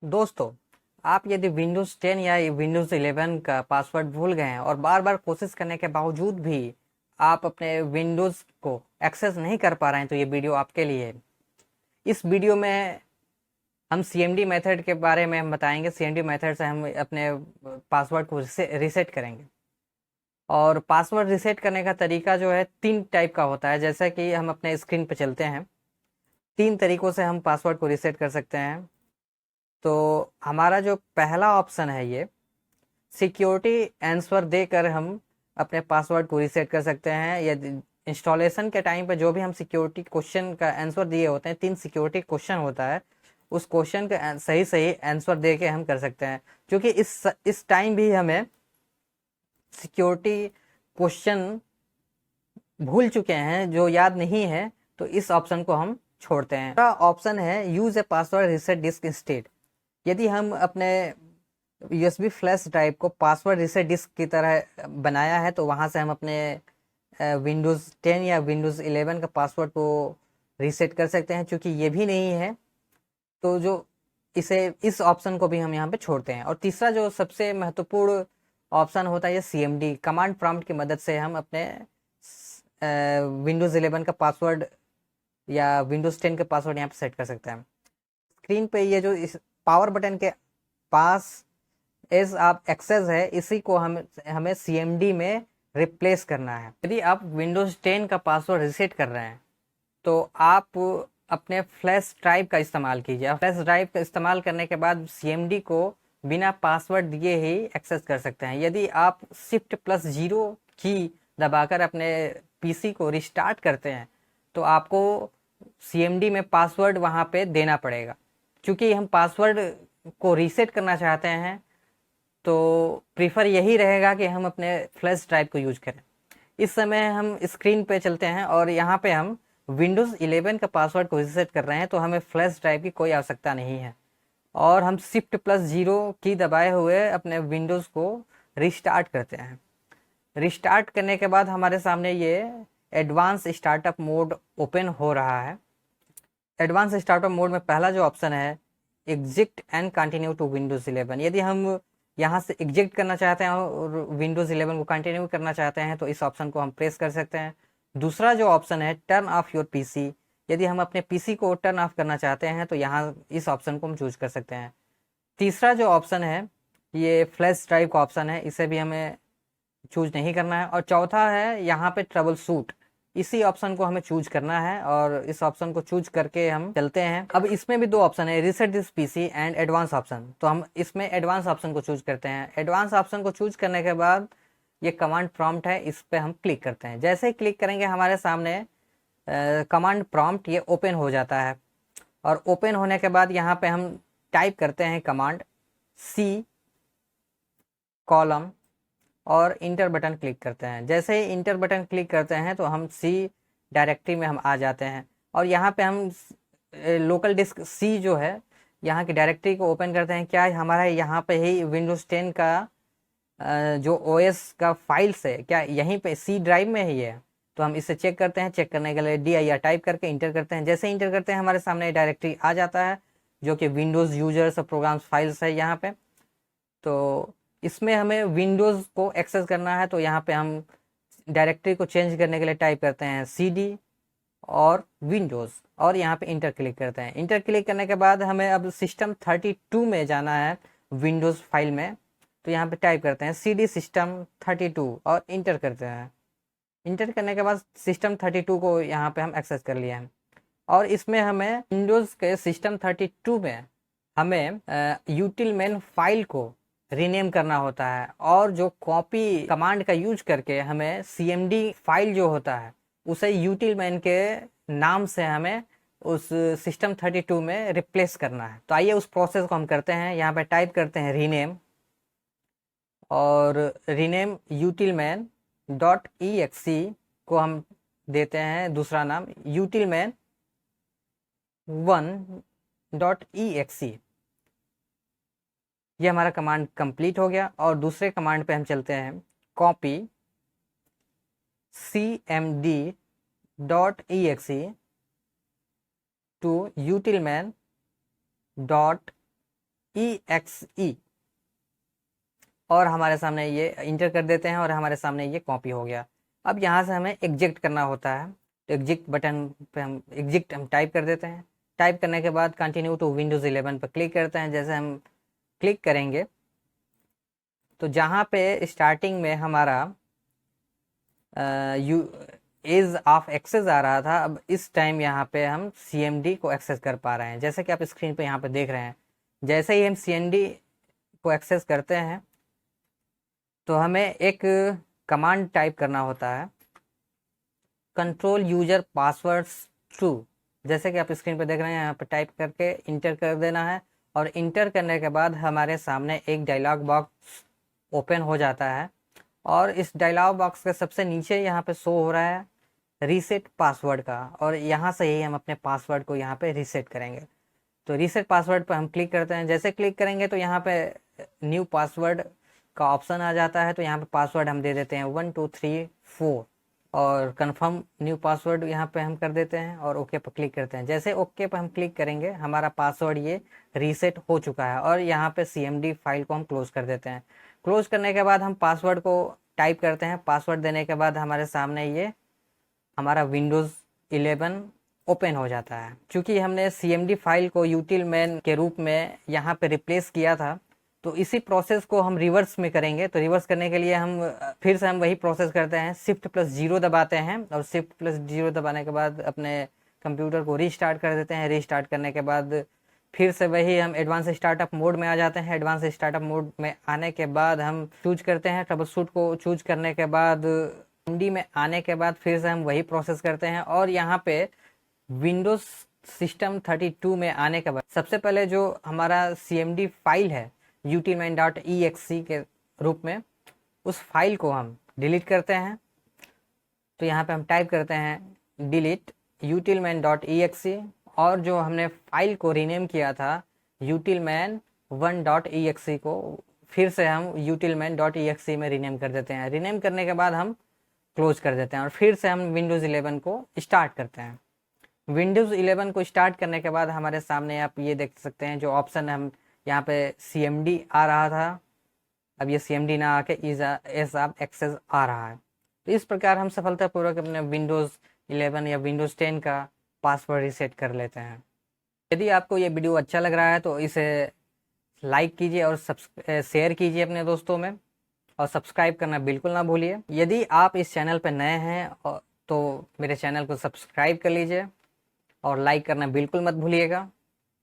दोस्तों, आप यदि विंडोज़ 10 या विंडोज़ 11 का पासवर्ड भूल गए हैं और बार बार कोशिश करने के बावजूद भी आप अपने विंडोज़ को एक्सेस नहीं कर पा रहे हैं, तो ये वीडियो आपके लिए है। इस वीडियो में हम सीएमडी मेथड के बारे में हम बताएंगे। सीएमडी मेथड से हम अपने पासवर्ड को रीसेट करेंगे। और पासवर्ड रीसेट करने का तरीका जो है 3 टाइप का होता है। जैसा कि हम अपने स्क्रीन पर चलते हैं, 3 तरीकों से हम पासवर्ड को रीसेट कर सकते हैं। तो हमारा जो पहला ऑप्शन है, ये सिक्योरिटी आंसर देकर हम अपने पासवर्ड को रीसेट कर सकते हैं। यदि इंस्टॉलेशन के टाइम पर जो भी हम सिक्योरिटी क्वेश्चन का आंसर दिए होते हैं, 3 सिक्योरिटी क्वेश्चन होता है, उस क्वेश्चन का सही सही आंसर दे के हम कर सकते हैं। क्योंकि इस टाइम भी हमें सिक्योरिटी क्वेश्चन भूल चुके हैं, जो याद नहीं है, तो इस ऑप्शन को हम छोड़ते हैं। दूसरा ऑप्शन है use a password reset disk instead. यदि हम अपने यूएसबी फ्लैश ड्राइव को पासवर्ड रीसेट डिस्क की तरह बनाया है, तो वहाँ से हम अपने विंडोज़ 10 या विंडोज़ 11 का पासवर्ड को रीसेट कर सकते हैं। क्योंकि ये भी नहीं है, तो जो इस ऑप्शन को भी हम यहाँ पे छोड़ते हैं। और तीसरा जो सबसे महत्वपूर्ण ऑप्शन होता है, ये सीएमडी कमांड प्रॉम्प्ट की मदद से हम अपने विंडोज़ 11 का पासवर्ड या विंडोज़ 10 का पासवर्ड यहाँ पे सेट कर सकते हैं। स्क्रीन पे ये जो इस पावर बटन के पास एज आप एक्सेस है, इसी को हमें सीएमडी में रिप्लेस करना है। यदि आप विंडोज़ 10 का पासवर्ड रीसेट कर रहे हैं, तो आप अपने फ्लैश ड्राइव का इस्तेमाल कीजिए। फ्लैश ड्राइव का इस्तेमाल करने के बाद सीएमडी को बिना पासवर्ड दिए ही एक्सेस कर सकते हैं। यदि आप Shift+0 की दबाकर अपने पीसी को रिस्टार्ट करते हैं, तो आपको सीएमडी में पासवर्ड वहाँ पे देना पड़ेगा। क्योंकि हम पासवर्ड को रीसेट करना चाहते हैं, तो प्रीफर यही रहेगा कि हम अपने फ्लैश ड्राइव को यूज करें। इस समय हम स्क्रीन पे चलते हैं और यहाँ पे हम विंडोज़ 11 का पासवर्ड को रीसेट कर रहे हैं, तो हमें फ्लैश ड्राइव की कोई आवश्यकता नहीं है। और हम Shift+0 की दबाए हुए अपने विंडोज़ को रिस्टार्ट करते हैं। रिस्टार्ट करने के बाद हमारे सामने ये एडवांस स्टार्टअप मोड ओपन हो रहा है। एडवांस स्टार्टअप मोड में पहला जो ऑप्शन है, exit and continue to Windows 11। यदि हम यहाँ से एग्जिट करना चाहते हैं और विंडोज़ 11 को कंटिन्यू करना चाहते हैं, तो इस ऑप्शन को हम प्रेस कर सकते हैं। दूसरा जो ऑप्शन है, टर्न ऑफ योर पीसी। यदि हम अपने पीसी को टर्न ऑफ करना चाहते हैं, तो यहाँ इस ऑप्शन को हम चूज कर सकते हैं। तीसरा जो ऑप्शन है, ये फ्लैश ड्राइव का ऑप्शन है, इसे भी हमें चूज नहीं करना है। और चौथा है यहाँ पे ट्रबल शूट, इसी ऑप्शन को हमें चूज करना है और इस ऑप्शन को चूज करके हम चलते हैं। अब इसमें भी 2 ऑप्शन है, reset this PC and advance option. तो हम इसमें एडवांस ऑप्शन को चूज करते हैं। एडवांस ऑप्शन को चूज करने के बाद ये कमांड प्रॉम्प्ट है, इस पर हम क्लिक करते हैं। जैसे ही क्लिक करेंगे, हमारे सामने कमांड प्रॉम्प्ट ये ओपन हो जाता है। और ओपन होने के बाद यहाँ पे हम टाइप करते हैं कमांड सी कॉलम और इंटर बटन क्लिक करते हैं। जैसे ही इंटर बटन क्लिक करते हैं, तो हम सी डायरेक्टरी में हम आ जाते हैं। और यहाँ पे हम लोकल डिस्क सी जो है, यहाँ की डायरेक्टरी को ओपन करते हैं। क्या हमारा यहाँ पे ही विंडोज़ 10 का जो ओएस का फाइल्स है, क्या यहीं पे सी ड्राइव में ही है? तो हम इसे चेक करते हैं। चेक करने के लिए dir टाइप करके इंटर करते हैं। जैसे इंटर करते हैं, हमारे सामने डायरेक्टरी आ जाता है, जो कि विंडोज़ यूजर्स और प्रोग्राम्स फाइल्स है यहाँ पे। तो इसमें हमें विंडोज़ को एक्सेस करना है, तो यहाँ पे हम डायरेक्टरी को चेंज करने के लिए टाइप करते हैं cd और विंडोज़ और यहाँ पे इंटर क्लिक करते हैं। इंटर क्लिक करने के बाद हमें अब System32 में जाना है, विंडोज़ फाइल में। तो यहाँ पे टाइप करते हैं cd System32 और इंटर करते हैं। इंटर करने के बाद System32 को यहाँ पे हम एक्सेस कर लिया है। और इसमें हमें विंडोज़ के System32 में हमें utilmain फाइल को रीनेम करना होता है। और जो कॉपी कमांड का यूज करके हमें सीएमडी फाइल जो होता है, उसे utilmain के नाम से हमें उस System32 में रिप्लेस करना है। तो आइए उस प्रोसेस को हम करते हैं। यहाँ पे टाइप करते हैं रीनेम और रीनेम utilmain .exe को हम देते हैं दूसरा नाम utilmain 1.exe। ये हमारा कमांड कंप्लीट हो गया। और दूसरे कमांड पे हम चलते हैं, copy cmd.exe to utilmain EXE और हमारे सामने ये इंटर कर देते हैं और हमारे सामने ये कॉपी हो गया। अब यहाँ से हमें एग्जिट करना होता है, तो एग्जिट बटन पे हम एग्जिट हम टाइप कर देते हैं। टाइप करने के बाद कंटिन्यू टू विंडोज़ 11 पर क्लिक करते हैं। जैसे हम क्लिक करेंगे तो जहाँ पे स्टार्टिंग में हमारा एज ऑफ एक्सेस आ रहा था, अब इस टाइम यहाँ पे हम CMD को एक्सेस कर पा रहे हैं। जैसे कि आप स्क्रीन पे यहाँ पे देख रहे हैं, जैसे ही हम CMD को एक्सेस करते हैं तो हमें एक कमांड टाइप करना होता है, कंट्रोल यूजर पासवर्ड्स टू। जैसे कि आप स्क्रीन पर देख रहे हैं, यहाँ पे टाइप करके इंटर कर देना है और इंटर करने के बाद हमारे सामने एक डायलॉग बॉक्स ओपन हो जाता है और इस डायलॉग बॉक्स के सबसे नीचे यहाँ पे शो हो रहा है रीसेट पासवर्ड का, और यहाँ से ही हम अपने पासवर्ड को यहाँ पे रीसेट करेंगे। तो रीसेट पासवर्ड पर हम क्लिक करते हैं। जैसे क्लिक करेंगे तो यहाँ पे न्यू पासवर्ड का ऑप्शन आ जाता है, तो यहाँ पे पासवर्ड हम दे देते हैं 1234 और कंफर्म न्यू पासवर्ड यहाँ पे हम कर देते हैं और ओके पर क्लिक करते हैं। जैसे ओके पर हम क्लिक करेंगे हमारा पासवर्ड ये रीसेट हो चुका है और यहाँ पे CMD फाइल को हम क्लोज कर देते हैं। क्लोज करने के बाद हम पासवर्ड को टाइप करते हैं। पासवर्ड देने के बाद हमारे सामने ये हमारा विंडोज़ 11 ओपन हो जाता है। क्योंकि हमने CMD फाइल को utilmain के रूप में यहाँ पे रिप्लेस किया था, तो इसी प्रोसेस को हम रिवर्स में करेंगे। तो रिवर्स करने के लिए हम फिर से हम वही प्रोसेस करते हैं, Shift+0 दबाते हैं और Shift+0 दबाने के बाद अपने कंप्यूटर को रीस्टार्ट कर देते हैं। रीस्टार्ट करने के बाद फिर से वही हम एडवांस स्टार्टअप मोड में आ जाते हैं। एडवांस स्टार्टअप मोड में आने के बाद हम चूज करते हैं ट्रबल शूट को। चूज करने के बाद CMD में आने के बाद फिर से हम वही प्रोसेस करते हैं और यहाँ पे विंडोज सिस्टम 32 में आने के बाद सबसे पहले जो हमारा CMD फाइल है utilmain.exe के रूप में, उस फाइल को हम डिलीट करते हैं। तो यहाँ पे हम टाइप करते हैं डिलीट utilmain.exe और जो हमने फाइल को रीनेम किया था utilmain1.exe को फिर से हम utilmain.exe में रीनेम कर देते हैं। रीनेम करने के बाद हम क्लोज कर देते हैं और फिर से हम विंडोज़ 11 को स्टार्ट करते हैं। विंडोज़ 11 को स्टार्ट करने के बाद हमारे सामने आप ये देख सकते हैं जो ऑप्शन हम यहाँ पे CMD आ रहा था, अब ये CMD ना आके एज ऑफ एक्सेस आ रहा है। तो इस प्रकार हम सफलतापूर्वक अपने विंडोज़ 11 या विंडोज़ 10 का पासवर्ड रीसेट कर लेते हैं। यदि आपको ये वीडियो अच्छा लग रहा है तो इसे लाइक कीजिए और शेयर कीजिए अपने दोस्तों में और सब्सक्राइब करना बिल्कुल ना भूलिए। यदि आप इस चैनल पर नए हैं तो मेरे चैनल को सब्सक्राइब कर लीजिए और लाइक करना बिल्कुल मत भूलिएगा।